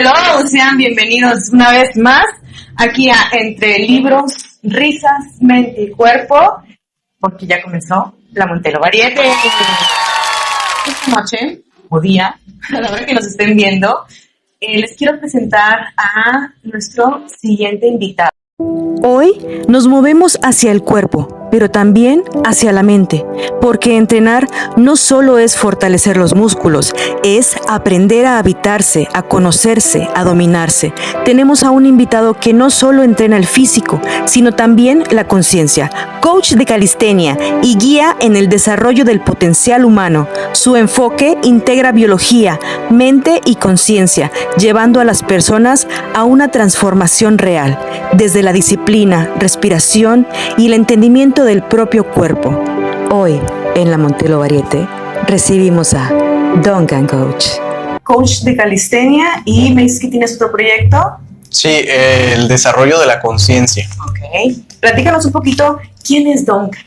Hello, sean bienvenidos una vez más aquí a Entre Libros, Risas, Mente y Cuerpo, porque ya comenzó la Montelo Variete. Esta noche, o día, a la hora que nos estén viendo, les quiero presentar a nuestro siguiente invitado. Hoy nos movemos hacia el cuerpo, pero también hacia la mente, porque entrenar no solo es fortalecer los músculos, es aprender a habitarse, a conocerse, a dominarse. Tenemos a un invitado que no solo entrena el físico, sino también la conciencia, coach de calistenia y guía en el desarrollo del potencial humano. Su enfoque integra biología, mente y conciencia, llevando a las personas a una transformación real, desde la disciplina, respiración y el entendimiento del propio cuerpo. Hoy, en la Montelo Variete, recibimos a Duncan Coach. Coach de calistenia, y me dices que tienes otro proyecto. Sí, el desarrollo de la conciencia. Ok, platícanos un poquito, ¿quién es Duncan?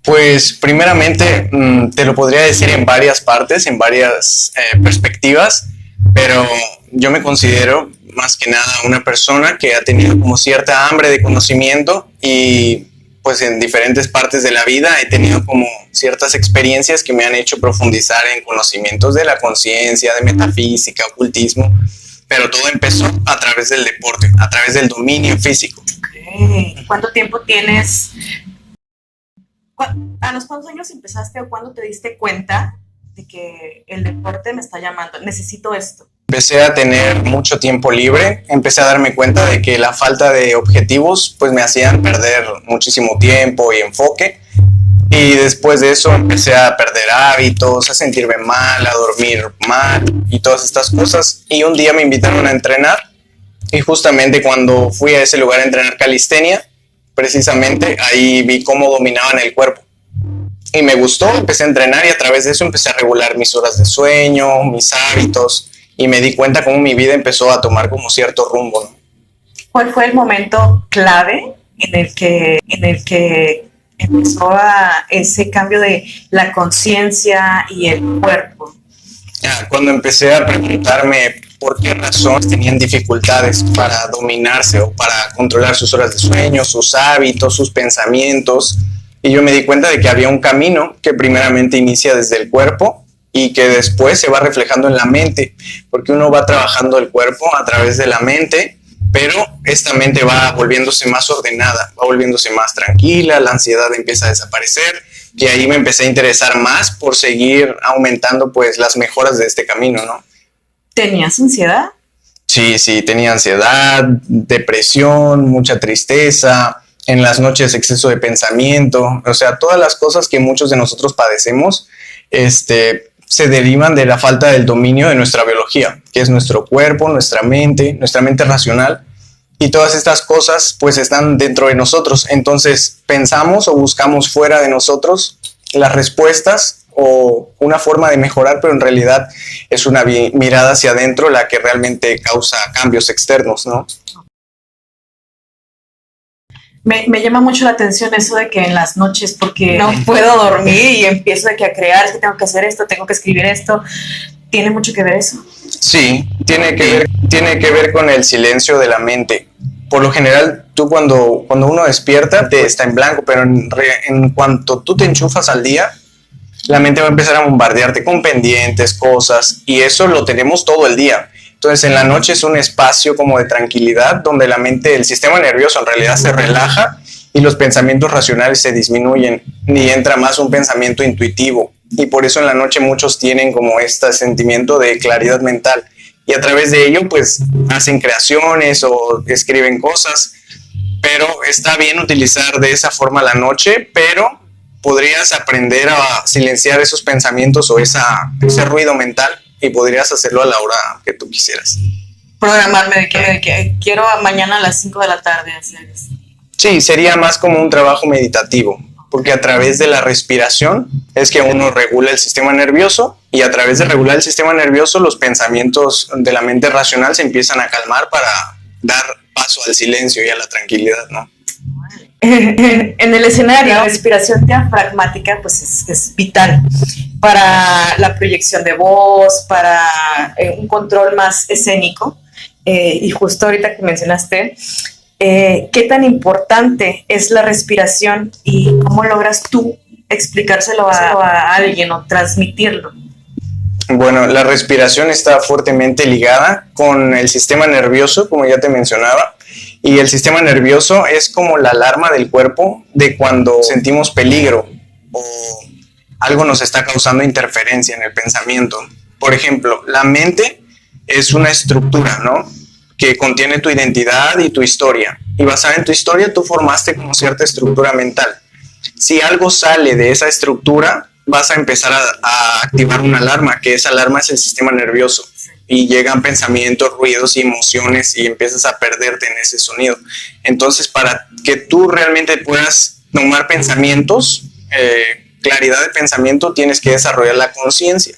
Pues primeramente te lo podría decir en varias partes, en varias perspectivas, pero yo me considero más que nada una persona que ha tenido como cierta hambre de conocimiento y pues en diferentes partes de la vida he tenido como ciertas experiencias que me han hecho profundizar en conocimientos de la conciencia, de metafísica, ocultismo, pero todo empezó a través del deporte, a través del dominio físico. Okay. ¿Cuánto tiempo tienes? ¿A los cuántos años empezaste o cuándo te diste cuenta de que el deporte me está llamando? Necesito esto. Empecé a tener mucho tiempo libre, empecé a darme cuenta de que la falta de objetivos pues me hacían perder muchísimo tiempo y enfoque, y después de eso empecé a perder hábitos, a sentirme mal, a dormir mal y todas estas cosas, y un día me invitaron a entrenar y justamente cuando fui a ese lugar a entrenar calistenia, precisamente ahí vi cómo dominaban el cuerpo y me gustó, empecé a entrenar y a través de eso empecé a regular mis horas de sueño, mis hábitos, y me di cuenta cómo mi vida empezó a tomar como cierto rumbo, ¿no? ¿Cuál fue el momento clave en el que empezó ese cambio de la conciencia y el cuerpo? Cuando empecé a preguntarme por qué razones tenían dificultades para dominarse o para controlar sus horas de sueño, sus hábitos, sus pensamientos, y yo me di cuenta de que había un camino que primeramente inicia desde el cuerpo y que después se va reflejando en la mente, porque uno va trabajando el cuerpo a través de la mente, pero esta mente va volviéndose más ordenada, va volviéndose más tranquila, la ansiedad empieza a desaparecer, y ahí me empecé a interesar más por seguir aumentando pues las mejoras de este camino, ¿no? ¿Tenías ansiedad? Sí, tenía ansiedad, depresión, mucha tristeza, en las noches exceso de pensamiento, o sea, todas las cosas que muchos de nosotros padecemos, se derivan de la falta del dominio de nuestra biología, que es nuestro cuerpo, nuestra mente racional, y todas estas cosas pues están dentro de nosotros. Entonces pensamos o buscamos fuera de nosotros las respuestas o una forma de mejorar, pero en realidad es una mirada hacia adentro la que realmente causa cambios externos, ¿no? Me llama mucho la atención eso de que en las noches, porque no puedo dormir y empiezo de que a crear, es que tengo que hacer esto, tengo que escribir esto. ¿Tiene mucho que ver eso? Sí, tiene que ver con el silencio de la mente. Por lo general, tú cuando uno despierta, te está en blanco, pero en cuanto tú te enchufas al día, la mente va a empezar a bombardearte con pendientes, cosas, y eso lo tenemos todo el día. Entonces en la noche es un espacio como de tranquilidad donde la mente, el sistema nervioso en realidad se relaja y los pensamientos racionales se disminuyen y entra más un pensamiento intuitivo, y por eso en la noche muchos tienen como este sentimiento de claridad mental y a través de ello pues hacen creaciones o escriben cosas, pero está bien utilizar de esa forma la noche, pero podrías aprender a silenciar esos pensamientos o ese ruido mental, y podrías hacerlo a la hora que tú quisieras. Programarme de que quiero mañana a las 5 de la tarde hacer eso. Sí, sería más como un trabajo meditativo, porque a través de la respiración es que uno regula el sistema nervioso, y a través de regular el sistema nervioso los pensamientos de la mente racional se empiezan a calmar para dar paso al silencio y a la tranquilidad, ¿no? Vale. En el escenario, la respiración diafragmática pues es vital para la proyección de voz, para un control más escénico. Y justo ahorita que mencionaste, ¿qué tan importante es la respiración y cómo logras tú explicárselo a alguien o transmitirlo? Bueno, la respiración está fuertemente ligada con el sistema nervioso, como ya te mencionaba. Y el sistema nervioso es como la alarma del cuerpo de cuando sentimos peligro o algo nos está causando interferencia en el pensamiento. Por ejemplo, la mente es una estructura, ¿no?, que contiene tu identidad y tu historia. Y basada en tu historia, tú formaste como cierta estructura mental. Si algo sale de esa estructura, vas a empezar a activar una alarma, que esa alarma es el sistema nervioso. Y llegan pensamientos, ruidos y emociones y empiezas a perderte en ese sonido. Entonces, para que tú realmente puedas tomar pensamientos, claridad de pensamiento, tienes que desarrollar la conciencia.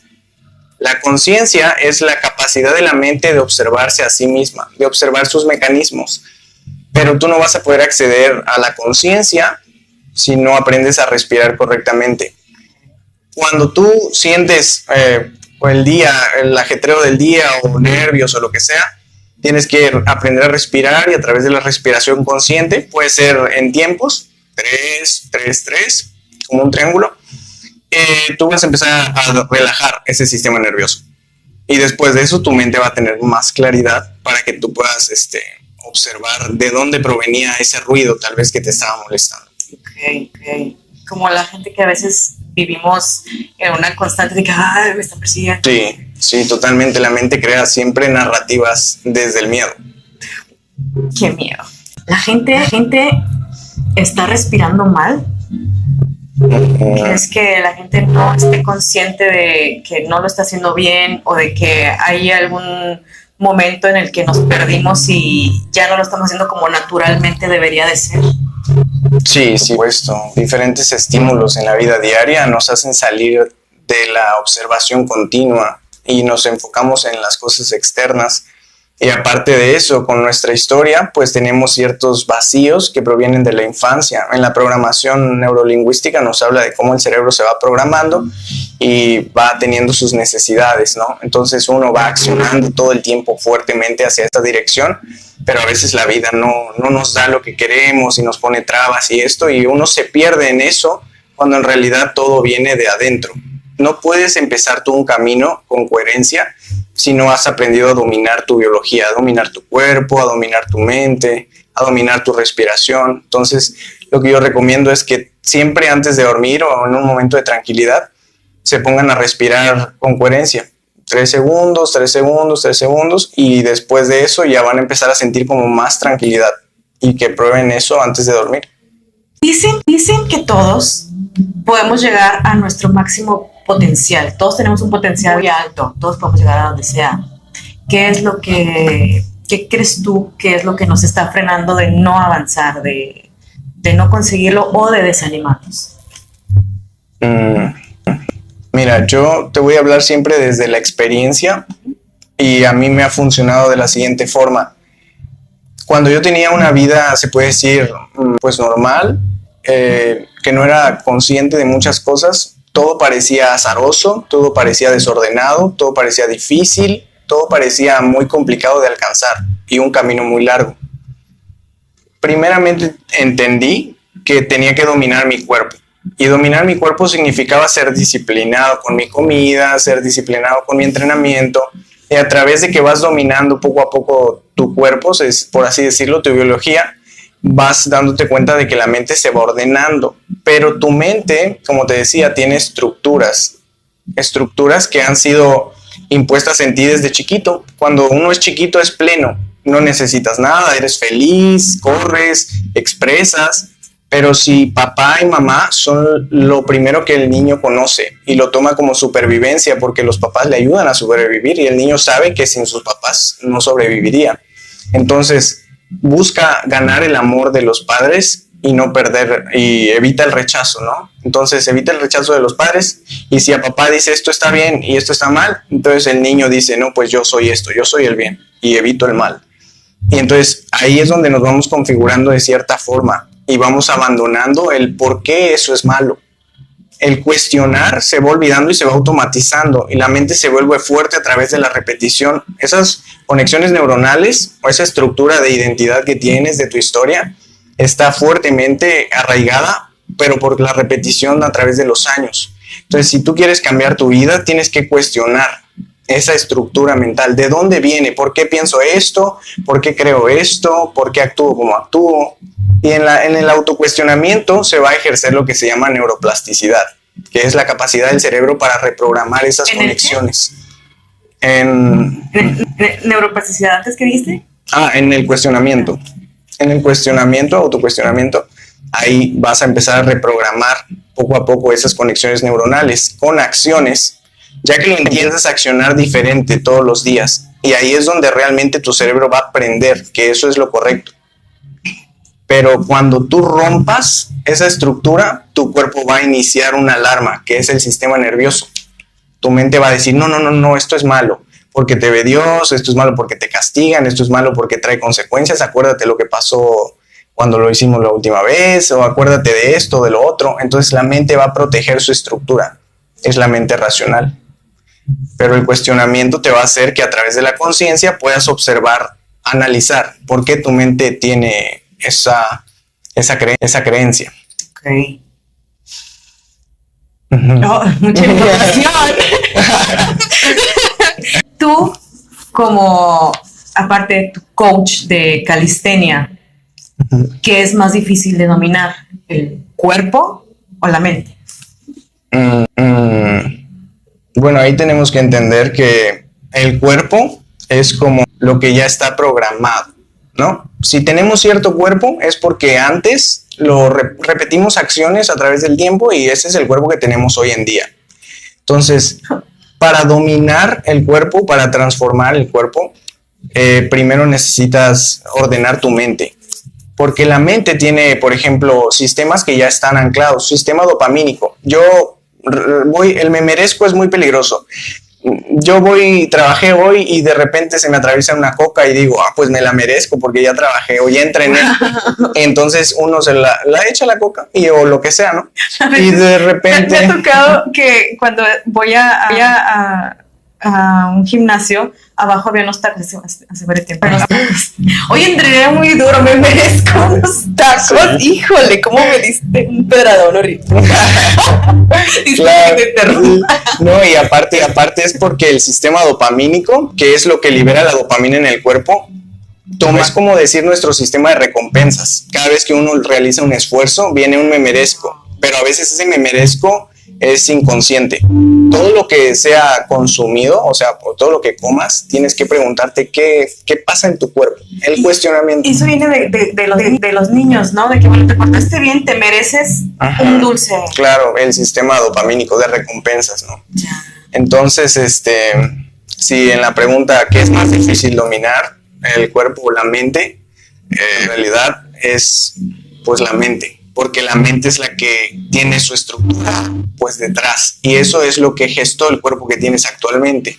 La conciencia es la capacidad de la mente de observarse a sí misma, de observar sus mecanismos. Pero tú no vas a poder acceder a la conciencia si no aprendes a respirar correctamente. Cuando tú sientes el ajetreo del día o nervios o lo que sea, tienes que aprender a respirar y a través de la respiración consciente, puede ser en tiempos, 3, 3, 3, como un triángulo, tú vas a empezar a relajar ese sistema nervioso. Y después de eso tu mente va a tener más claridad para que tú puedas observar de dónde provenía ese ruido tal vez que te estaba molestando. Ok. Como la gente que a veces vivimos en una constante de que me están persiguiendo. Sí, totalmente. La mente crea siempre narrativas desde el miedo. Qué miedo. La gente está respirando mal. ¿Crees que la gente no esté consciente de que no lo está haciendo bien o de que hay algún momento en el que nos perdimos y ya no lo estamos haciendo como naturalmente debería de ser? Sí, supuesto. Diferentes estímulos en la vida diaria nos hacen salir de la observación continua y nos enfocamos en las cosas externas. Y aparte de eso, con nuestra historia, pues tenemos ciertos vacíos que provienen de la infancia. En la programación neurolingüística nos habla de cómo el cerebro se va programando y va teniendo sus necesidades, ¿no? Entonces uno va accionando todo el tiempo fuertemente hacia esta dirección, pero a veces la vida no nos da lo que queremos y nos pone trabas y esto, y uno se pierde en eso cuando en realidad todo viene de adentro. No puedes empezar tú un camino con coherencia si no has aprendido a dominar tu biología, a dominar tu cuerpo, a dominar tu mente, a dominar tu respiración. Entonces, lo que yo recomiendo es que siempre antes de dormir o en un momento de tranquilidad, se pongan a respirar con coherencia. 3 segundos, 3 segundos, 3 segundos, y después de eso ya van a empezar a sentir como más tranquilidad, y que prueben eso antes de dormir. Dicen que todos podemos llegar a nuestro máximo potencial. Todos tenemos un potencial muy alto, todos podemos llegar a donde sea. ¿Qué crees tú que es lo que nos está frenando de no avanzar, de no conseguirlo o de desanimarnos? Mira, yo te voy a hablar siempre desde la experiencia y a mí me ha funcionado de la siguiente forma. Cuando yo tenía una vida, se puede decir, pues normal, que no era consciente de muchas cosas, todo parecía azaroso, todo parecía desordenado, todo parecía difícil, todo parecía muy complicado de alcanzar y un camino muy largo. Primeramente entendí que tenía que dominar mi cuerpo. Y dominar mi cuerpo significaba ser disciplinado con mi comida, ser disciplinado con mi entrenamiento. Y a través de que vas dominando poco a poco tu cuerpo, por así decirlo, tu biología, vas dándote cuenta de que la mente se va ordenando. Pero tu mente, como te decía, tiene estructuras que han sido impuestas en ti desde chiquito. Cuando uno es chiquito es pleno, no necesitas nada, eres feliz, corres, expresas. Pero si papá y mamá son lo primero que el niño conoce y lo toma como supervivencia porque los papás le ayudan a sobrevivir y el niño sabe que sin sus papás no sobreviviría. Entonces busca ganar el amor de los padres y no perder, y evita el rechazo, ¿no? Entonces evita el rechazo de los padres, y si a papá dice esto está bien y esto está mal, entonces el niño dice, no, pues yo soy esto, yo soy el bien y evito el mal. Y entonces ahí es donde nos vamos configurando de cierta forma. y vamos abandonando el por qué eso es malo. El cuestionar se va olvidando y se va automatizando y la mente se vuelve fuerte a través de la repetición. Esas conexiones neuronales o esa estructura de identidad que tienes de tu historia está fuertemente arraigada, pero por la repetición a través de los años. Entonces, si tú quieres cambiar tu vida, tienes que cuestionar esa estructura mental. ¿De dónde viene? ¿Por qué pienso esto? ¿Por qué creo esto? ¿Por qué actúo como actúo? Y en el autocuestionamiento se va a ejercer lo que se llama neuroplasticidad, que es la capacidad del cerebro para reprogramar esas conexiones. ¿Neuroplasticidad antes que viste? En el cuestionamiento. En el cuestionamiento, autocuestionamiento, ahí vas a empezar a reprogramar poco a poco esas conexiones neuronales con acciones, ya que lo empiezas a accionar diferente todos los días. Y ahí es donde realmente tu cerebro va a aprender que eso es lo correcto. Pero cuando tú rompas esa estructura, tu cuerpo va a iniciar una alarma, que es el sistema nervioso. Tu mente va a decir, no, esto es malo, porque te ve Dios, esto es malo porque te castigan, esto es malo porque trae consecuencias, acuérdate lo que pasó cuando lo hicimos la última vez, o acuérdate de esto, de lo otro. Entonces la mente va a proteger su estructura, es la mente racional. Pero el cuestionamiento te va a hacer que a través de la conciencia puedas observar, analizar por qué tu mente tiene esa creencia. Ok. Mucha información. Tú, como, aparte de tu coach de calistenia, ¿qué es más difícil de dominar? ¿El cuerpo o la mente? Bueno, ahí tenemos que entender que el cuerpo es como lo que ya está programado, ¿no? Si tenemos cierto cuerpo es porque antes lo repetimos acciones a través del tiempo y ese es el cuerpo que tenemos hoy en día. Entonces, para dominar el cuerpo, para transformar el cuerpo, primero necesitas ordenar tu mente. Porque la mente tiene, por ejemplo, sistemas que ya están anclados. Sistema dopamínico. El me merezco es muy peligroso. Yo trabajé hoy y de repente se me atraviesa una coca y digo, pues me la merezco porque ya trabajé o ya entrené. Entonces uno se la echa la coca o lo que sea, ¿no? Y de repente... Me ha tocado que cuando voy a un gimnasio, abajo había unos tacos hace varios tiempo. Hoy entrené muy duro, me merezco unos tacos. Sí. Híjole, ¿cómo me diste un pedradón horrible? Claro. No, y aparte es porque el sistema dopamínico, que es lo que libera la dopamina en el cuerpo, es como decir nuestro sistema de recompensas. Cada vez que uno realiza un esfuerzo, viene un me merezco, pero a veces ese me merezco es inconsciente. Todo lo que sea consumido, o sea, todo lo que comas, tienes que preguntarte qué pasa en tu cuerpo. El cuestionamiento. Eso viene de los niños, ¿no? De que, bueno, te portaste bien, te mereces un dulce. Claro, el sistema dopamínico de recompensas, ¿no? Ya. Entonces, si en la pregunta ¿qué es más difícil dominar? ¿El cuerpo o la mente? En realidad es, pues, la mente. Porque la mente es la que tiene su estructura pues detrás y eso es lo que gestó el cuerpo que tienes actualmente.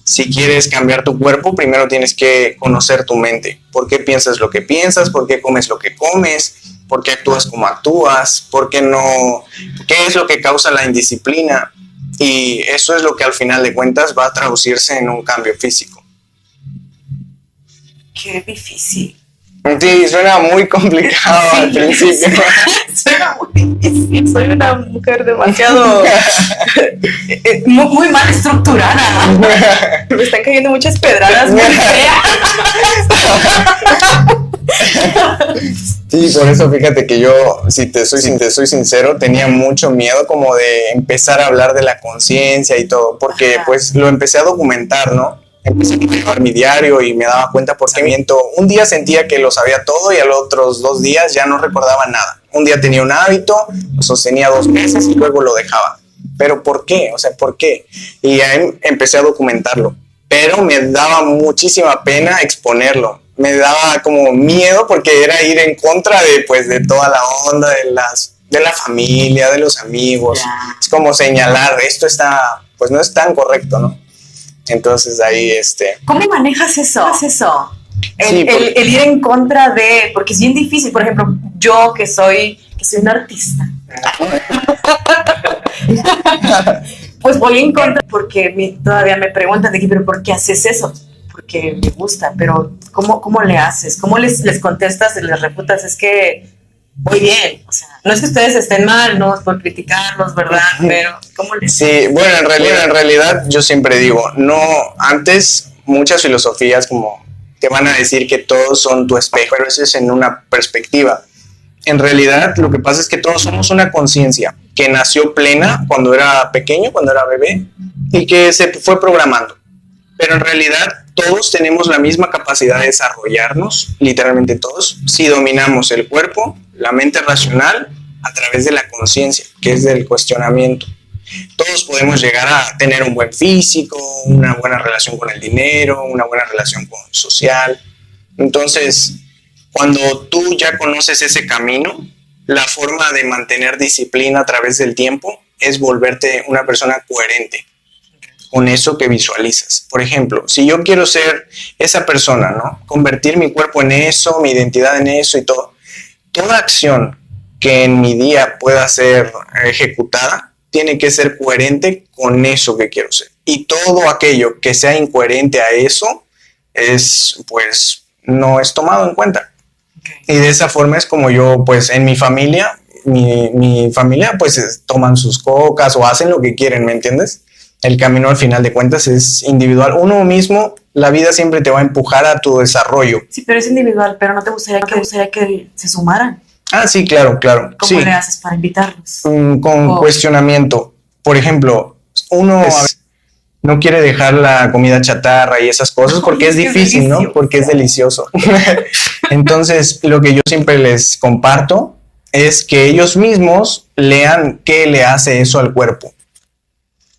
Si quieres cambiar tu cuerpo, primero tienes que conocer tu mente. ¿Por qué piensas lo que piensas? ¿Por qué comes lo que comes? ¿Por qué actúas como actúas? ¿Por qué no? ¿Qué es lo que causa la indisciplina? Y eso es lo que al final de cuentas va a traducirse en un cambio físico. Qué difícil. Sí, suena muy complicado al principio. Suena muy difícil. Soy una mujer demasiado muy mal estructurada. Me están cayendo muchas pedradas muy feas. Sí, por eso fíjate que yo, si te soy sincero, tenía mucho miedo como de empezar a hablar de la conciencia y todo, porque pues lo empecé a documentar, ¿no? Empecé a llevar mi diario y me daba cuenta porque miento. Un día sentía que lo sabía todo y a los otros 2 días ya no recordaba nada. Un día tenía un hábito, lo sostenía 2 meses y luego lo dejaba. ¿Pero por qué? O sea, ¿por qué? Y ahí empecé a documentarlo. Pero me daba muchísima pena exponerlo. Me daba como miedo porque era ir en contra de toda la onda de la familia, de los amigos. Yeah. Es como señalar, esto pues no es tan correcto, ¿no? Entonces ahí ¿Cómo manejas eso? El ir en contra de, porque es bien difícil. Por ejemplo, yo que soy un artista, pues voy en contra porque todavía me preguntan de que, pero ¿por qué haces eso? Porque me gusta, pero ¿cómo le haces? ¿Cómo les contestas, les refutas? Es que muy bien, o sea, no es que ustedes estén mal, no es por criticarlos, ¿verdad? Pero ¿cómo les? Sí, bueno, en realidad yo siempre digo, no, antes muchas filosofías como te van a decir que todos son tu espejo, pero eso es en una perspectiva. En realidad lo que pasa es que todos somos una conciencia que nació plena cuando era pequeño, cuando era bebé, y que se fue programando. Pero en realidad todos tenemos la misma capacidad de desarrollarnos, literalmente todos, si dominamos el cuerpo, la mente racional, a través de la conciencia, que es del cuestionamiento. Todos podemos llegar a tener un buen físico, una buena relación con el dinero, una buena relación social. Entonces, cuando tú ya conoces ese camino, la forma de mantener disciplina a través del tiempo es volverte una persona coherente con eso que visualizas. Por ejemplo, si yo quiero ser esa persona, ¿no? Convertir mi cuerpo en eso, mi identidad en eso y todo. Toda acción que en mi día pueda ser ejecutada tiene que ser coherente con eso que quiero ser. Y todo aquello que sea incoherente a eso pues, no es tomado en cuenta. Y de esa forma es como yo, pues, en mi familia, mi familia, pues, toman sus cocas o hacen lo que quieren, ¿me entiendes? El camino al final de cuentas es individual. Uno mismo, la vida siempre te va a empujar a tu desarrollo. Sí, pero es individual, pero ¿no te gustaría que se sumaran? Ah, sí, claro. ¿Cómo le haces para invitarlos? Con cuestionamiento. Por ejemplo, uno no quiere dejar la comida chatarra y esas cosas porque es difícil, ¿no? Porque es delicioso. Entonces, lo que yo siempre les comparto es que ellos mismos lean qué le hace eso al cuerpo.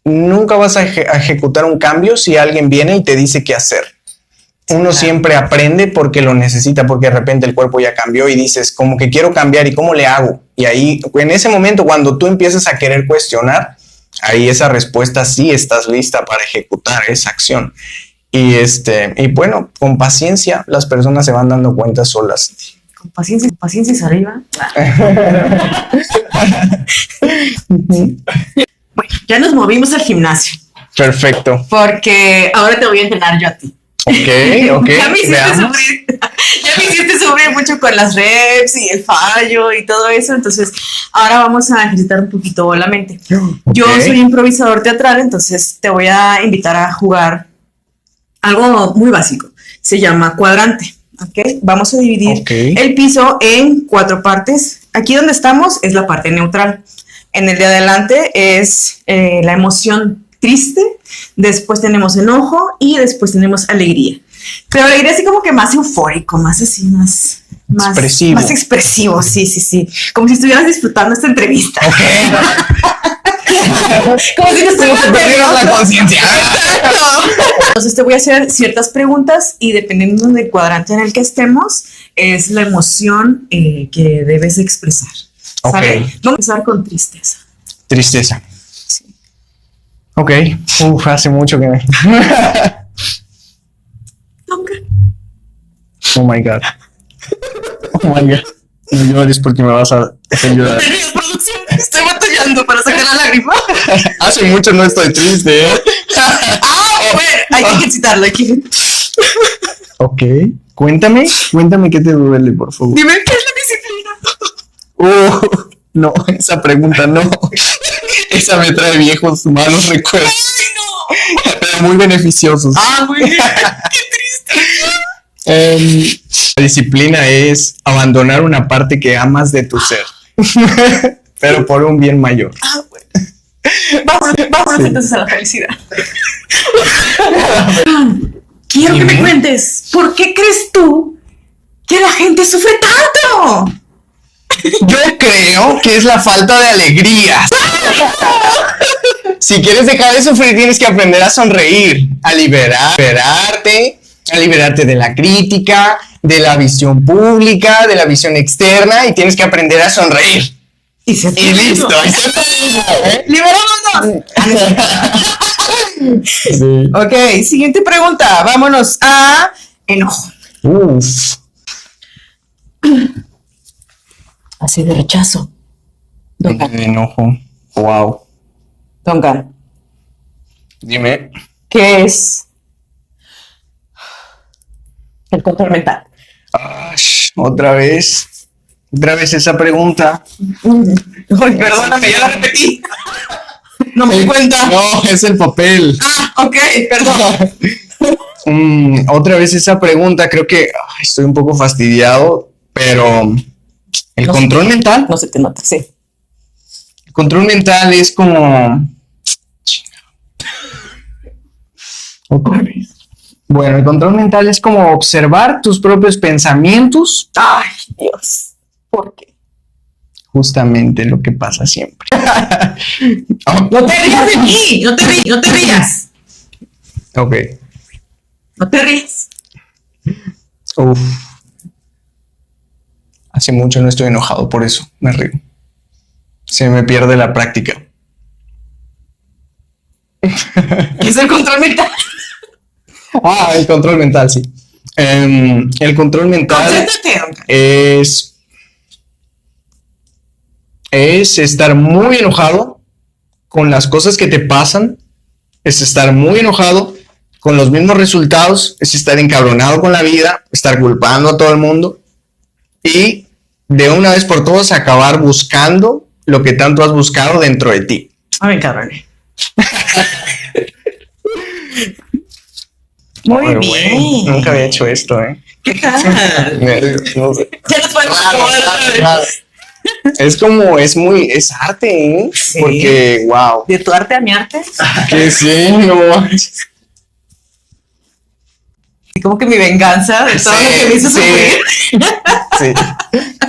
Nunca vas a ejecutar un cambio si alguien viene y te dice qué hacer. Uno siempre aprende porque lo necesita, porque de repente el cuerpo ya cambió y dices, como que quiero cambiar, ¿y cómo le hago? Y ahí, en ese momento, cuando tú empiezas a querer cuestionar, ahí esa respuesta sí estás lista para ejecutar esa acción. Y bueno, con paciencia las personas se van dando cuenta solas. Con paciencia y arriba. Bueno, ya nos movimos al gimnasio. Perfecto. Porque ahora te voy a entrenar yo a ti. Ok. Ya me hiciste sufrir mucho con las reps y el fallo y todo eso. Entonces, ahora vamos a ejercitar un poquito la mente. Yo soy improvisador teatral, entonces te voy a invitar a jugar algo muy básico. Se llama cuadrante. ¿Okay? Vamos a dividir el piso en 4 partes. Aquí donde estamos es la parte neutral. En el de adelante es la emoción triste, después tenemos enojo y después tenemos alegría. Pero alegría así como que más eufórico, más así, más expresivo. Más expresivo, sí. Como si estuvieras disfrutando esta entrevista. Como si perdiera la conciencia. Entonces te voy a hacer ciertas preguntas y dependiendo del cuadrante en el que estemos, es la emoción que debes expresar. ¿Sale? Vamos a empezar con tristeza. Tristeza. Sí. Ok. Hace mucho que me... Oh my God. No llores porque me vas a ayudar. Estoy batallando para sacar la lágrima. Hace mucho no estoy triste, ¿eh? Bueno, hay que ejercitarlo. Ok. Cuéntame qué te duele, por favor. Dime qué es la disciplina. No, esa pregunta no. Esa me trae viejos malos recuerdos. ¡Ay, no! Pero muy beneficiosos. Muy bien. Qué triste. La disciplina es abandonar una parte que amas de tu ser. Pero por un bien mayor. Bueno. Vamos entonces a la felicidad. Quiero que me cuentes, ¿por qué crees tú que la gente sufre tanto? Yo creo que es la falta de alegría. Si quieres dejar de sufrir, tienes que aprender a sonreír, a liberarte de la crítica, de la visión pública, de la visión externa, y tienes que aprender a sonreír. Y listo. ¡Liberémonos! Sí. Ok, siguiente pregunta. Vámonos a enojo. Así de rechazo. De enojo. Wow. Duncan, Dime. ¿qué es el control mental? Otra vez esa pregunta. Ay, perdóname, yo la repetí. No me di cuenta. No, es el papel. Ok, perdón. Otra vez esa pregunta, creo que estoy un poco fastidiado, pero el control mental. No se te nota, sí. El control mental es como. Otra vez. Bueno, el control mental es como observar tus propios pensamientos. Ay, Dios. ¿Por qué? Justamente lo que pasa siempre. No te rías de mí, no te rías. Ok. No te rías. Uf. Hace mucho no estoy enojado, por eso me río. Se me pierde la práctica. ¿Qué es el control mental? El control mental, sí. El control mental Concéntrate. es estar muy enojado con las cosas que te pasan, es estar muy enojado con los mismos resultados, es estar encabronado con la vida, estar culpando a todo el mundo y de una vez por todas acabar buscando lo que tanto has buscado dentro de ti. Ay, cabrón. Muy bien. Nunca había hecho esto, ¿eh? ¿Qué tal? No sé. Ya nos podemos acomodar. Es arte, ¿eh? Sí. Porque, wow. ¿De tu arte a mi arte? Que sí, no. Y como que mi venganza de todo lo que me hizo sufrir. Sí,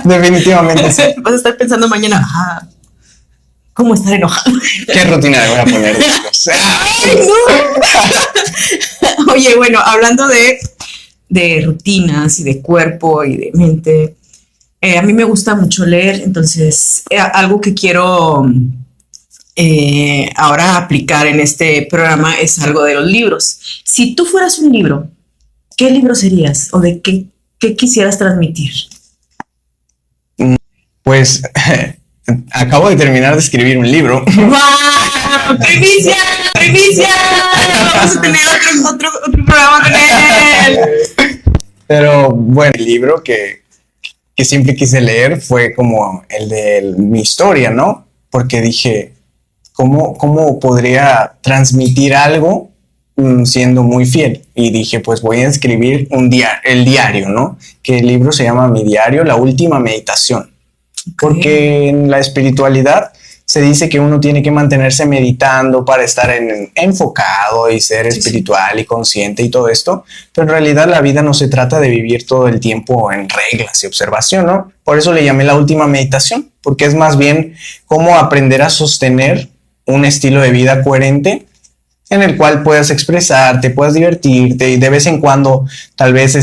definitivamente sí. Vas a estar pensando mañana, ¿cómo estar enojado? ¿Qué rutina le voy a poner después? ¡Ay, no! Oye, bueno, hablando de rutinas y de cuerpo y de mente, a mí me gusta mucho leer, entonces algo que quiero ahora aplicar en este programa es algo de los libros. Si tú fueras un libro, ¿qué libro serías? ¿O de qué quisieras transmitir? Pues acabo de terminar de escribir un libro. ¡Wow! ¡Primicia! ¡Primicia! Vamos a tener otro programa con él. Pero bueno, el libro que siempre quise leer fue como el de mi historia, ¿no? Porque dije, ¿cómo podría transmitir algo siendo muy fiel? Y dije, pues voy a escribir el diario, ¿no? Que el libro se llama Mi Diario, la última meditación. Porque en la espiritualidad se dice que uno tiene que mantenerse meditando para estar enfocado y ser espiritual y consciente y todo esto, pero en realidad la vida no se trata de vivir todo el tiempo en reglas y observación, ¿no? Por eso le llamé la última meditación, porque es más bien cómo aprender a sostener un estilo de vida coherente en el cual puedas expresarte, puedas divertirte y de vez en cuando tal vez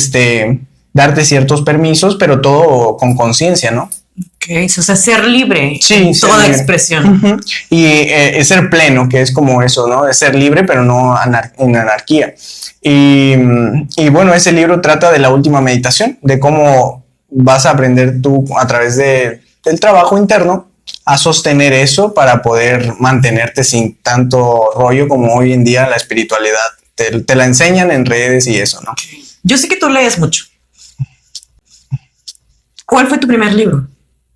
darte ciertos permisos, pero todo con conciencia, ¿no? Ok, o sea, ser libre. Sí, toda expresión. Uh-huh. Y ser pleno, que es como eso, ¿no? De ser libre, pero no en anarquía. Y bueno, ese libro trata de la última meditación, de cómo vas a aprender tú a través del trabajo interno a sostener eso para poder mantenerte sin tanto rollo como hoy en día la espiritualidad. Te la enseñan en redes y eso, ¿no? Yo sé que tú lees mucho. ¿Cuál fue tu primer libro?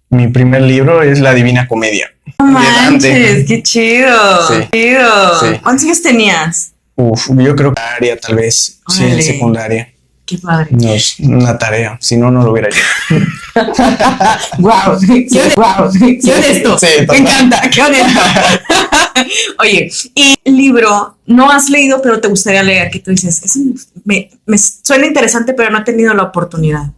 Mi primer libro es La Divina Comedia. No manches, qué chido. Sí. Chido. Sí. ¿Cuántos años tenías? Yo creo que tal vez. Sí, en secundaria. Qué padre. No es una tarea, si no, no lo hubiera hecho. Wow, qué honesto. Sí, me encanta, qué honesto. Oye, y el libro no has leído, pero te gustaría leer, que tú dices, eso me suena interesante, pero no he tenido la oportunidad.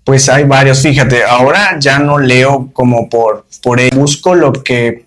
Pues hay varios, fíjate, ahora ya no leo como por busco lo que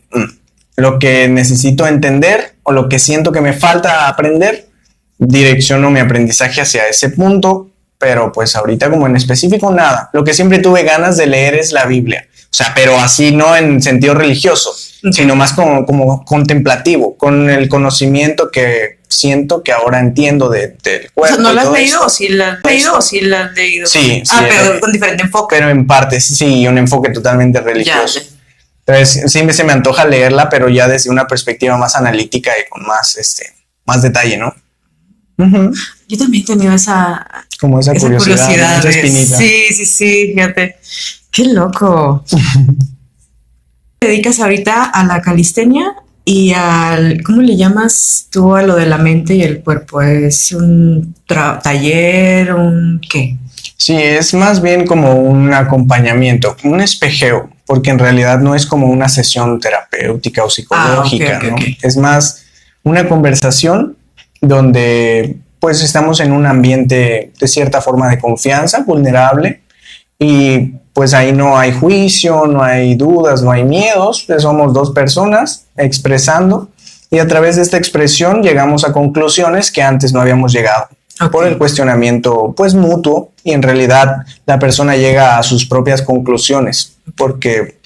necesito entender o lo que siento que me falta aprender, direcciono mi aprendizaje hacia ese punto, pero pues ahorita como en específico nada. Lo que siempre tuve ganas de leer es la Biblia, o sea, pero así no en sentido religioso, sino más como contemplativo, con el conocimiento que siento que ahora entiendo del cuerpo. O sea, ¿no y la has todo leído esto. o sí la has leído o sí la has leído? Sí, pero con diferente enfoque. pero en parte sí, un enfoque totalmente religioso. Ya. Entonces sí se me antoja leerla, pero ya desde una perspectiva más analítica y con más detalle, ¿no? Uh-huh. Yo también he tenido esa curiosidad, esa espinita. Sí, fíjate. Qué loco. ¿Te dedicas ahorita a la calistenia y ¿cómo le llamas tú a lo de la mente y el cuerpo? ¿Es un taller, un qué? Sí, es más bien como un acompañamiento, un espejeo, porque en realidad no es como una sesión terapéutica o psicológica, ¿no? Okay. Es más una conversación donde pues estamos en un ambiente de cierta forma de confianza, vulnerable, y pues ahí no hay juicio, no hay dudas, no hay miedos, pues somos dos personas expresando y a través de esta expresión llegamos a conclusiones que antes no habíamos llegado. Okay. Por el cuestionamiento pues mutuo, y en realidad la persona llega a sus propias conclusiones porque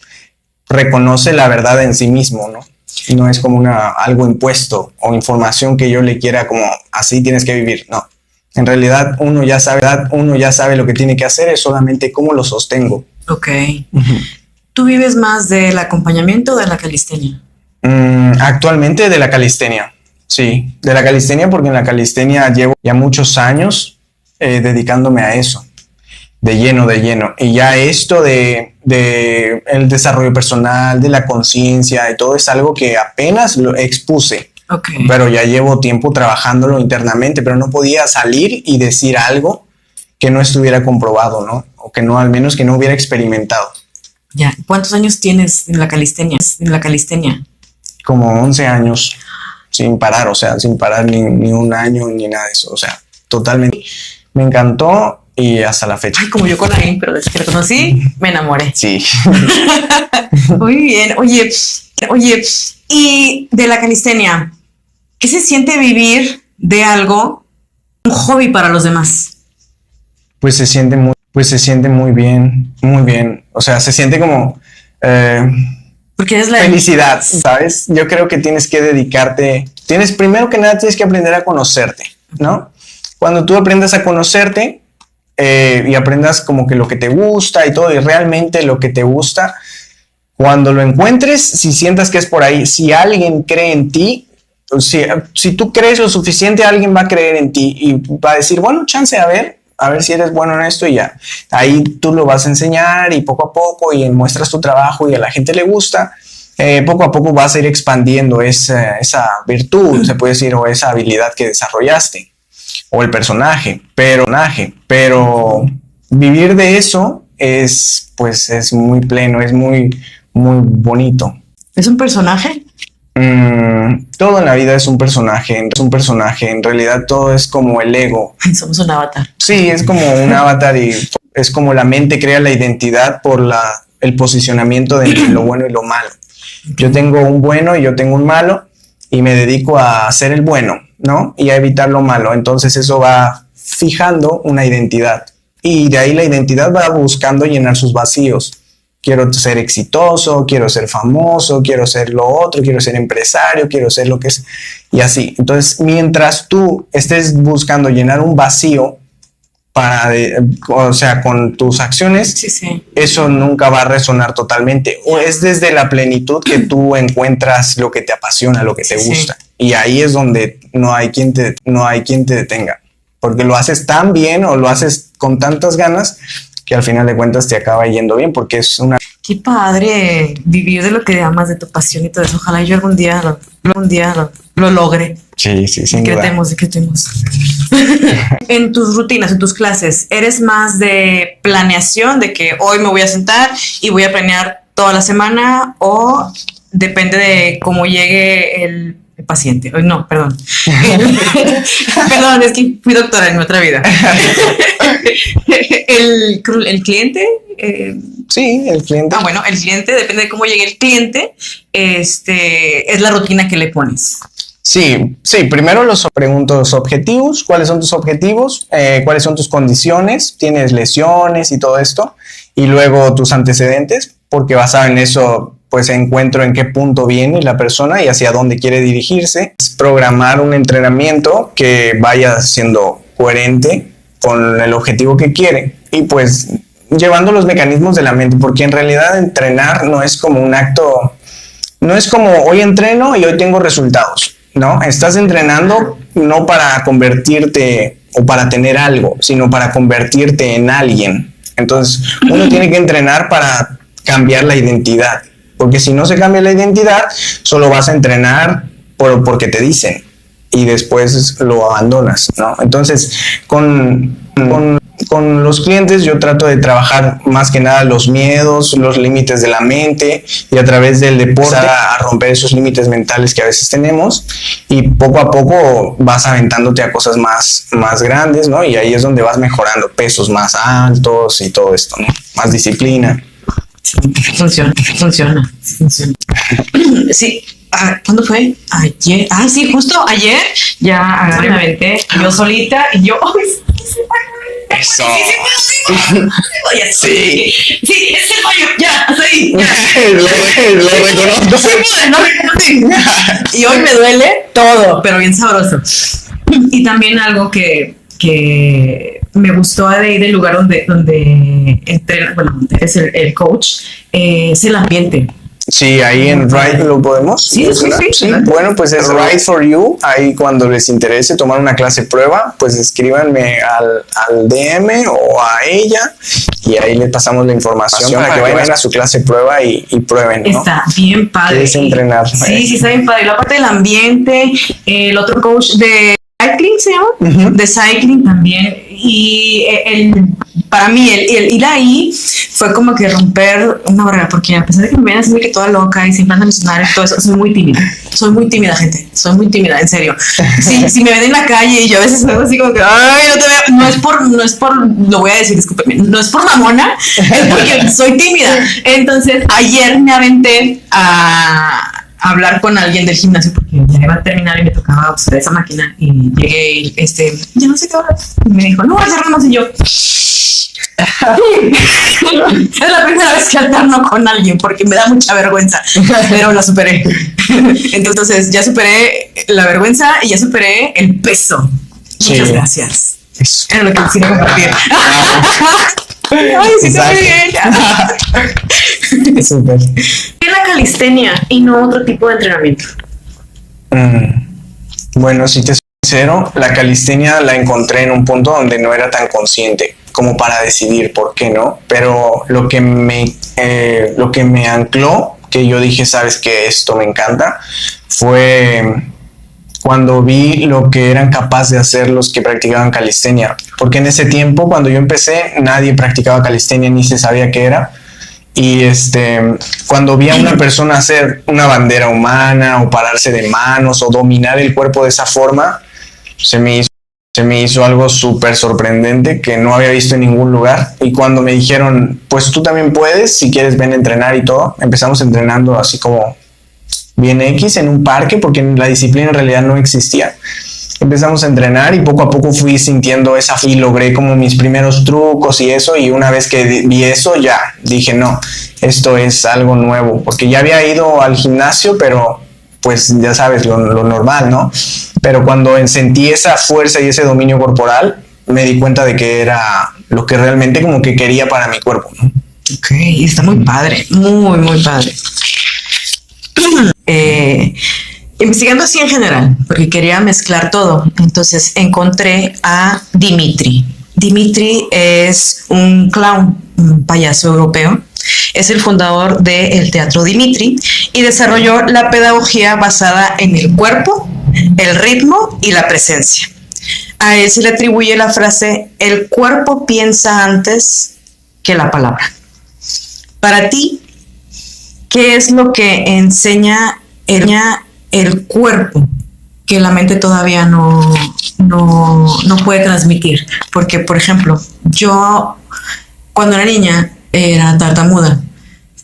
reconoce la verdad en sí mismo, ¿no? Y no es como algo impuesto o información que yo le quiera como así tienes que vivir, no. En realidad uno ya sabe lo que tiene que hacer, es solamente cómo lo sostengo. Ok. Uh-huh. ¿Tú vives más del acompañamiento o de la calistenia? Actualmente de la calistenia, sí, de la calistenia, porque en la calistenia llevo ya muchos años dedicándome a eso, de lleno. Y ya esto de el desarrollo personal, de la conciencia y todo es algo que apenas lo expuse. Okay. Pero ya llevo tiempo trabajándolo internamente, pero no podía salir y decir algo que no estuviera comprobado, ¿no? O que no, al menos que no hubiera experimentado. Ya. ¿Cuántos años tienes en la calistenia? Como 11 años, sin parar, o sea, sin parar ni un año ni nada de eso, o sea, totalmente. Me encantó y hasta la fecha. Ay, como yo con Ain, pero desde que lo conocí, me enamoré. Sí. Muy bien. Oye, y de la calistenia, ¿qué se siente vivir de algo, un hobby para los demás? Pues se siente muy bien. O sea, se siente como porque es la felicidad, ¿sabes? Yo creo que tienes que dedicarte, primero que nada tienes que aprender a conocerte, ¿no? Cuando tú aprendas a conocerte y aprendas como que lo que te gusta y todo, y realmente lo que te gusta, cuando lo encuentres, si sientas que es por ahí, si alguien cree en ti, si tú crees lo suficiente, alguien va a creer en ti y va a decir, bueno, chance, a ver si eres bueno en esto, y ya. Ahí tú lo vas a enseñar y poco a poco y muestras tu trabajo y a la gente le gusta. Poco a poco vas a ir expandiendo esa virtud, se puede decir, o esa habilidad que desarrollaste, o el personaje. Pero vivir de eso es muy pleno, es muy, muy bonito. ¿Es un personaje? Todo en la vida es un personaje. En realidad todo es como el ego. Somos un avatar. Sí, es como un avatar y es como la mente crea la identidad por el posicionamiento de lo bueno y lo malo. Yo tengo un bueno y yo tengo un malo y me dedico a hacer el bueno, ¿no? Y a evitar lo malo. Entonces eso va fijando una identidad y de ahí la identidad va buscando llenar sus vacíos. Quiero ser exitoso, quiero ser famoso, quiero ser lo otro, quiero ser empresario, quiero ser lo que es, y así. Entonces, mientras tú estés buscando llenar un vacío con tus acciones, sí. Eso nunca va a resonar totalmente. O es desde la plenitud que tú encuentras lo que te apasiona, lo que te gusta. Y ahí es donde no hay quien te detenga. Porque lo haces tan bien o lo haces con tantas ganas que al final de cuentas te acaba yendo bien, porque es una... Qué padre vivir de lo que amas, de tu pasión y todo eso. Ojalá yo algún día lo logre. Sí, sin duda. Decretemos. En tus rutinas, en tus clases, ¿eres más de planeación, de que hoy me voy a sentar y voy a planear toda la semana, o depende de cómo llegue el paciente? No, perdón. Perdón, es que fui doctora en mi otra vida. ¿El cliente? Sí, el cliente. Bueno, el cliente, depende de cómo llegue el cliente, es la rutina que le pones. Sí, primero pregunto los objetivos, ¿cuáles son tus objetivos? ¿Cuáles son tus condiciones? ¿Tienes lesiones y todo esto? Y luego tus antecedentes, porque basado en eso pues encuentro en qué punto viene la persona y hacia dónde quiere dirigirse. Es programar un entrenamiento que vaya siendo coherente con el objetivo que quiere y pues llevando los mecanismos de la mente, porque en realidad entrenar no es como un acto, no es como hoy entreno y hoy tengo resultados, ¿no? Estás entrenando no para convertirte o para tener algo, sino para convertirte en alguien. Entonces uno tiene que entrenar para cambiar la identidad, porque si no se cambia la identidad, solo vas a entrenar porque te dicen y después lo abandonas, ¿no? Entonces, con los clientes yo trato de trabajar más que nada los miedos, los límites de la mente y a través del deporte a romper esos límites mentales que a veces tenemos y poco a poco vas aventándote a cosas más grandes, ¿no? Y ahí es donde vas mejorando pesos más altos y todo esto, ¿no? Más disciplina. Funciona. Sí, ¿cuándo fue? Ayer. Sí, justo ayer ya agarré, me aventé yo solita y yo, Eso. Sí, es el baño, ya, sí, ya. Lo reconozco. No reconocí. Y hoy me duele todo, pero bien sabroso. Y también algo que me gustó de ahí del lugar donde entrena, bueno, donde eres el coach, es el ambiente. Sí, ahí en Ride lo podemos. Sí. Bueno, pues es Ride for You. Ahí cuando les interese tomar una clase prueba, pues escríbanme al DM o a ella y ahí les pasamos la información para que vayan a su clase prueba y prueben, ¿no? Está bien padre. Es entrenar. Sí, está bien padre. La parte del ambiente, el otro coach de cycling se llama, de cycling también. Y para mí el ir ahí fue como que romper una barrera, porque a pesar de que me ven así que toda loca y siempre ando en el escenario y todo eso, soy muy tímida, gente, soy muy tímida, en serio. Si me ven en la calle y yo a veces me así como que, ay, no te veo, no es por, lo voy a decir, discúlpeme, no es por mamona, es porque soy tímida. Entonces, ayer me aventé a hablar con alguien del gimnasio porque ya iba a terminar y me tocaba usar esa máquina y llegué y ya no sé qué hora y me dijo, no, cerramos y yo es la primera vez que alterno con alguien porque me da mucha vergüenza, pero la superé. Entonces ya superé la vergüenza y ya superé el peso. Sí. Muchas gracias. Eso. Era lo que quisiera compartir. Ay, sí, está bien. Súper. Es la calistenia y no otro tipo de entrenamiento. Bueno, si te soy sincero, la calistenia la encontré en un punto donde no era tan consciente como para decidir por qué no, pero lo que me ancló, que yo dije, sabes que esto me encanta, fue cuando vi lo que eran capaces de hacer los que practicaban calistenia, porque en ese tiempo, cuando yo empecé, nadie practicaba calistenia ni se sabía qué era. Y cuando vi a una persona hacer una bandera humana o pararse de manos o dominar el cuerpo de esa forma, se me hizo algo súper sorprendente que no había visto en ningún lugar. Y cuando me dijeron, pues tú también puedes, si quieres ven a entrenar y todo, empezamos entrenando así como bien X en un parque, porque la disciplina en realidad no existía. Empezamos a entrenar y poco a poco fui sintiendo esa y logré como mis primeros trucos y eso, y una vez que vi eso ya dije no, esto es algo nuevo, porque ya había ido al gimnasio, pero pues ya sabes, lo normal, ¿no? Pero cuando sentí esa fuerza y ese dominio corporal, me di cuenta de que era lo que realmente como que quería para mi cuerpo, ¿no? Ok, está muy padre, muy padre. Investigando así en general, porque quería mezclar todo, entonces encontré a Dimitri. Dimitri es un clown, un payaso europeo. Es el fundador del Teatro Dimitri y desarrolló la pedagogía basada en el cuerpo, el ritmo y la presencia. A él se le atribuye la frase, el cuerpo piensa antes que la palabra. Para ti, ¿qué es lo que enseña el cuerpo que la mente todavía no puede transmitir? Porque, por ejemplo, yo cuando era niña era tartamuda,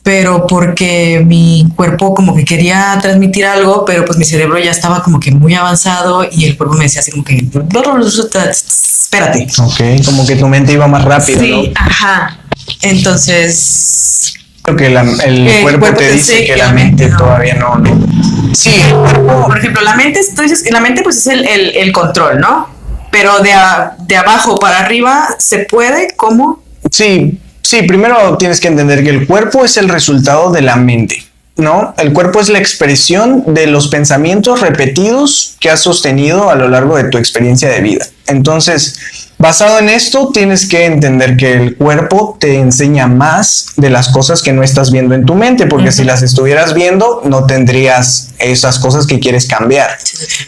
pero porque mi cuerpo como que quería transmitir algo, pero pues mi cerebro ya estaba como que muy avanzado y el cuerpo me decía así como que espérate. Ok, como que tu mente iba más rápido, sí, ¿no? Ajá. Entonces Porque el cuerpo te dice que la mente todavía no. Sí, el cuerpo, por ejemplo, la mente, tú dices que la mente pues es el control, ¿no? Pero de abajo para arriba, ¿se puede? ¿Cómo? Sí, primero tienes que entender que el cuerpo es el resultado de la mente, ¿no? El cuerpo es la expresión de los pensamientos repetidos que has sostenido a lo largo de tu experiencia de vida. Entonces, basado en esto, tienes que entender que el cuerpo te enseña más de las cosas que no estás viendo en tu mente, porque si las estuvieras viendo, no tendrías esas cosas que quieres cambiar.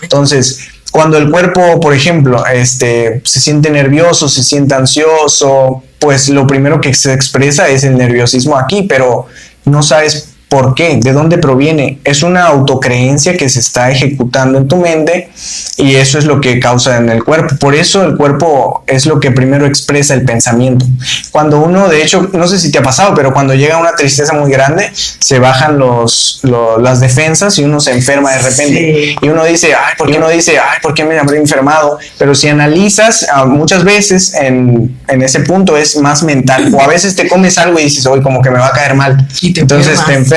Entonces, cuando el cuerpo, por ejemplo, se siente nervioso, se siente ansioso, pues lo primero que se expresa es el nerviosismo aquí, pero no sabes por qué, de dónde proviene. Es una autocreencia que se está ejecutando en tu mente y eso es lo que causa en el cuerpo. Por eso el cuerpo es lo que primero expresa el pensamiento. Cuando uno, de hecho, no sé si te ha pasado, pero cuando llega una tristeza muy grande, se bajan las defensas y uno se enferma de repente. Sí. Y uno dice, ¿por qué me habré enfermado? Pero si analizas, muchas veces en ese punto es más mental. O a veces te comes algo y dices, hoy como que me va a caer mal. Entonces te enfermas,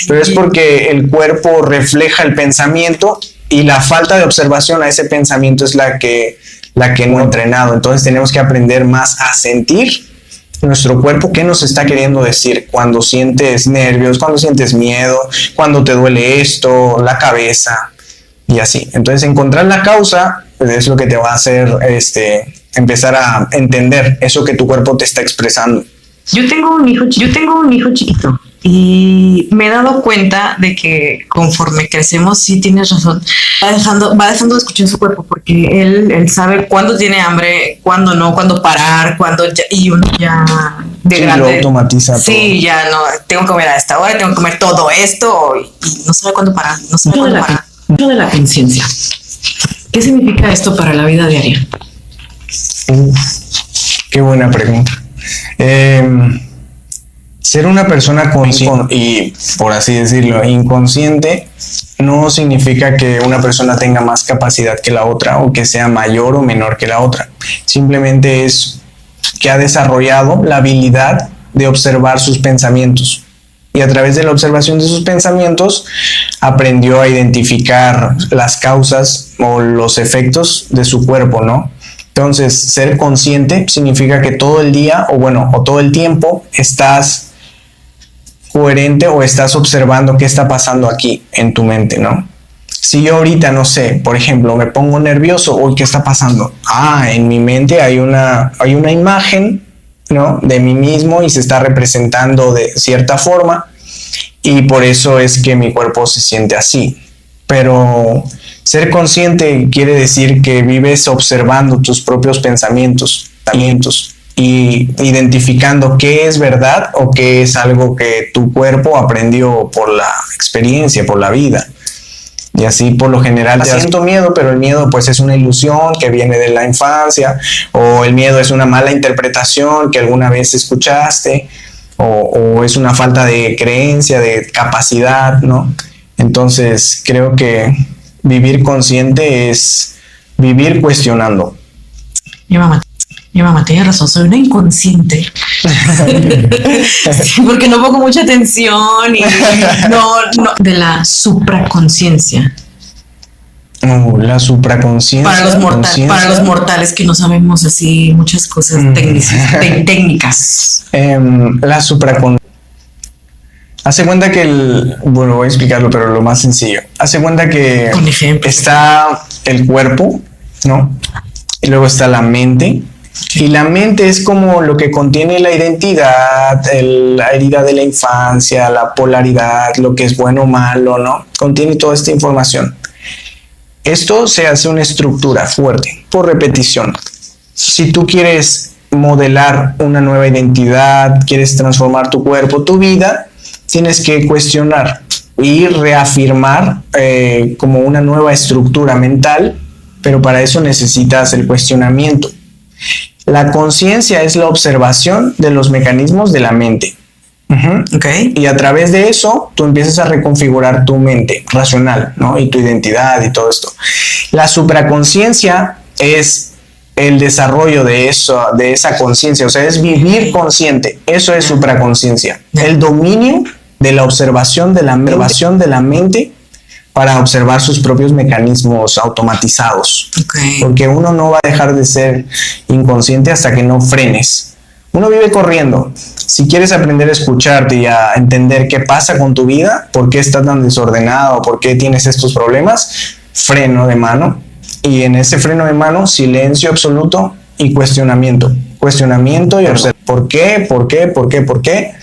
pero es porque el cuerpo refleja el pensamiento y la falta de observación a ese pensamiento es la que no ha entrenado. Entonces tenemos que aprender más a sentir nuestro cuerpo, qué nos está queriendo decir cuando sientes nervios, cuando sientes miedo, cuando te duele esto, la cabeza y así. Entonces encontrar la causa es lo que te va a hacer empezar a entender eso que tu cuerpo te está expresando. Yo tengo un hijo chiquito y me he dado cuenta de que conforme crecemos, sí tienes razón, va dejando de escuchar su cuerpo, porque él sabe cuándo tiene hambre, cuándo no, cuándo parar, y uno ya de grande lo automatiza todo. Sí, ya no, tengo que comer a esta hora, tengo que comer todo esto y no sabe cuándo parar, no sabe cuándo parar. Mucho de la conciencia. ¿Qué significa esto para la vida diaria? Qué buena pregunta. Ser una persona consciente y, por así decirlo, inconsciente, no significa que una persona tenga más capacidad que la otra o que sea mayor o menor que la otra. Simplemente es que ha desarrollado la habilidad de observar sus pensamientos y a través de la observación de sus pensamientos aprendió a identificar las causas o los efectos de su cuerpo, ¿no? Entonces, ser consciente significa que todo el día o todo el tiempo estás coherente o estás observando qué está pasando aquí en tu mente, ¿no? Si yo ahorita, no sé, por ejemplo, me pongo nervioso, ¿qué está pasando? En mi mente hay una imagen, ¿no?, de mí mismo y se está representando de cierta forma y por eso es que mi cuerpo se siente así. Pero ser consciente quiere decir que vives observando tus propios pensamientos y identificando qué es verdad o qué es algo que tu cuerpo aprendió por la experiencia, por la vida. Y así por lo general te siento miedo, pero el miedo pues es una ilusión que viene de la infancia, o el miedo es una mala interpretación que alguna vez escuchaste, o es una falta de creencia, de capacidad, ¿no? Entonces creo que vivir consciente es vivir cuestionando. Mi mamá tiene razón, soy una inconsciente. Sí, porque no pongo mucha atención y no. De la supraconciencia. La supraconciencia. Para los mortales que no sabemos así muchas cosas técnicas. La supraconciencia. Hace cuenta que voy a explicarlo, pero lo más sencillo. Hace cuenta que está el cuerpo, ¿no? Y luego está la mente. Y la mente es como lo que contiene la identidad, la herida de la infancia, la polaridad, lo que es bueno o malo, ¿no? Contiene toda esta información. Esto se hace una estructura fuerte por repetición. Si tú quieres modelar una nueva identidad, quieres transformar tu cuerpo, tu vida, tienes que cuestionar y reafirmar como una nueva estructura mental, pero para eso necesitas el cuestionamiento. La conciencia es la observación de los mecanismos de la mente. Okay. Y a través de eso tú empiezas a reconfigurar tu mente racional, ¿no? Y tu identidad y todo esto. La supraconciencia es el desarrollo de eso, de esa conciencia, o sea, es vivir consciente, eso es supraconciencia, el dominio de la observación de la mente para observar sus propios mecanismos automatizados, porque uno no va a dejar de ser inconsciente hasta que no frenes. Uno vive corriendo. Si quieres aprender a escucharte y a entender qué pasa con tu vida, por qué estás tan desordenado, por qué tienes estos problemas, freno de mano. Y en ese freno de mano, silencio absoluto y cuestionamiento. Cuestionamiento y observar por qué.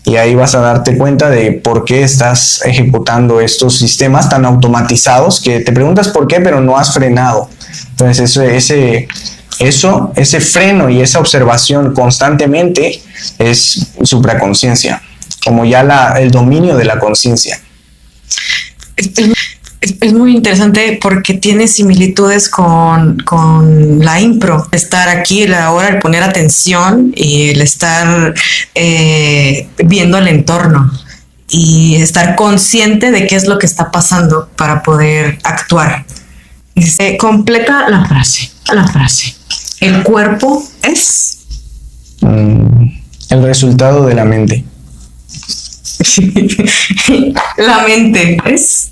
Y ahí vas a darte cuenta de por qué estás ejecutando estos sistemas tan automatizados que te preguntas por qué, pero no has frenado. Entonces ese freno y esa observación constantemente es supraconciencia, como ya el dominio de la conciencia. Es muy interesante porque tiene similitudes con la impro. Estar aquí, el ahora, el poner atención y el estar viendo el entorno y estar consciente de qué es lo que está pasando para poder actuar. Completa la frase. El cuerpo es el resultado de la mente. La mente es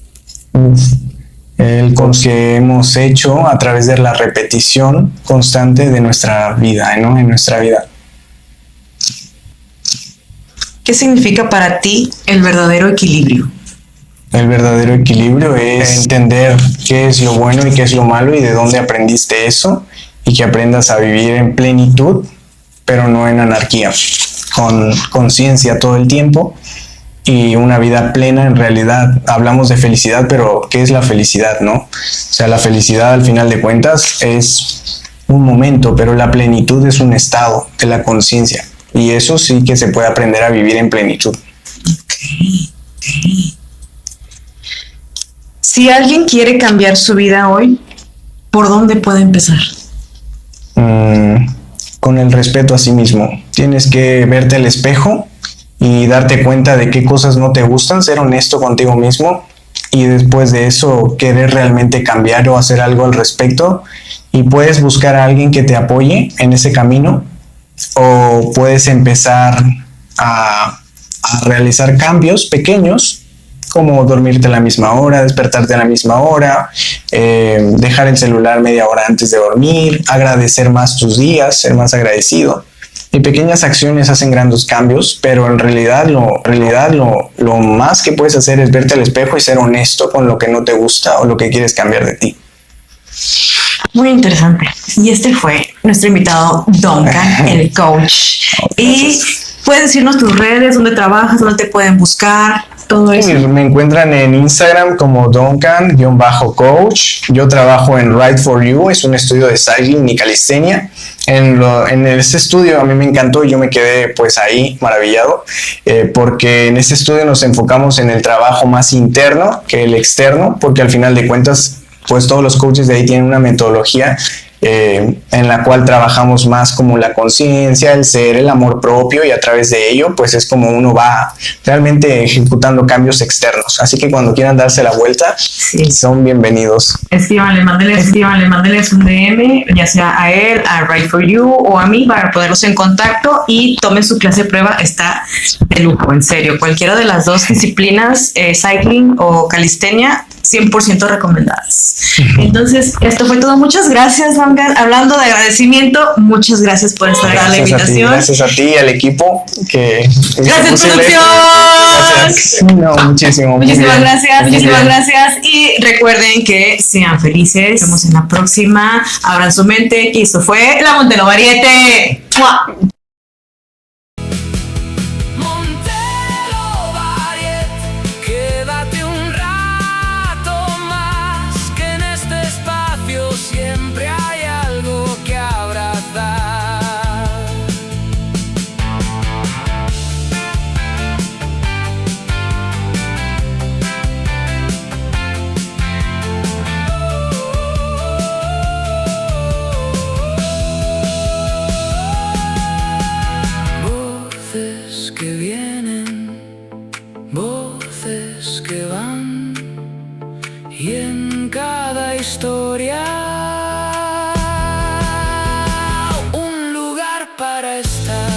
El que hemos hecho a través de la repetición constante de nuestra vida, ¿no? En nuestra vida. ¿Qué significa para ti el verdadero equilibrio? El verdadero equilibrio es entender qué es lo bueno y qué es lo malo y de dónde aprendiste eso, y que aprendas a vivir en plenitud, pero no en anarquía, con conciencia todo el tiempo y una vida plena. En realidad hablamos de felicidad, pero ¿qué es la felicidad, no? O sea, la felicidad al final de cuentas es un momento, pero la plenitud es un estado de la conciencia, y eso sí que se puede aprender a vivir en plenitud. Okay. Si alguien quiere cambiar su vida hoy, ¿por dónde puede empezar? Con el respeto a sí mismo. Tienes que verte al espejo y darte cuenta de qué cosas no te gustan, ser honesto contigo mismo, y después de eso querer realmente cambiar o hacer algo al respecto. Y puedes buscar a alguien que te apoye en ese camino, o puedes empezar a realizar cambios pequeños, como dormirte a la misma hora, despertarte a la misma hora, dejar el celular media hora antes de dormir, agradecer más tus días, ser más agradecido. Y pequeñas acciones hacen grandes cambios, pero en realidad lo más que puedes hacer es verte al espejo y ser honesto con lo que no te gusta o lo que quieres cambiar de ti. Muy interesante. Y este fue nuestro invitado Duncan, el coach. Y puedes decirnos tus redes, dónde trabajas, dónde te pueden buscar, todo eso. Me encuentran en Instagram como Duncan_coach. Yo trabajo en Ride for You, es un estudio de cycling y calistenia. En ese estudio a mí me encantó y yo me quedé pues ahí maravillado, porque en ese estudio nos enfocamos en el trabajo más interno que el externo, porque al final de cuentas pues todos los coaches de ahí tienen una metodología en la cual trabajamos más como la conciencia, el ser, el amor propio, y a través de ello pues es como uno va realmente ejecutando cambios externos. Así que cuando quieran darse la vuelta, sí, son bienvenidos. Escríbanle, mándenles un DM, ya sea a él, a Ride for You o a mí, para ponerlos en contacto, y tomen su clase de prueba. Está de lujo, en serio. Cualquiera de las dos disciplinas, cycling o calistenia, 100% recomendadas. Entonces, esto fue todo. Muchas gracias, Duncan. Hablando de agradecimiento, muchas gracias por estar en la invitación. Gracias a ti y al equipo que gracias, producción. Gracias. No, muchísimas gracias. Y recuerden que sean felices. Nos vemos en la próxima. Abran su mente. Y esto fue La Montelo Variete. ¡Mua! está.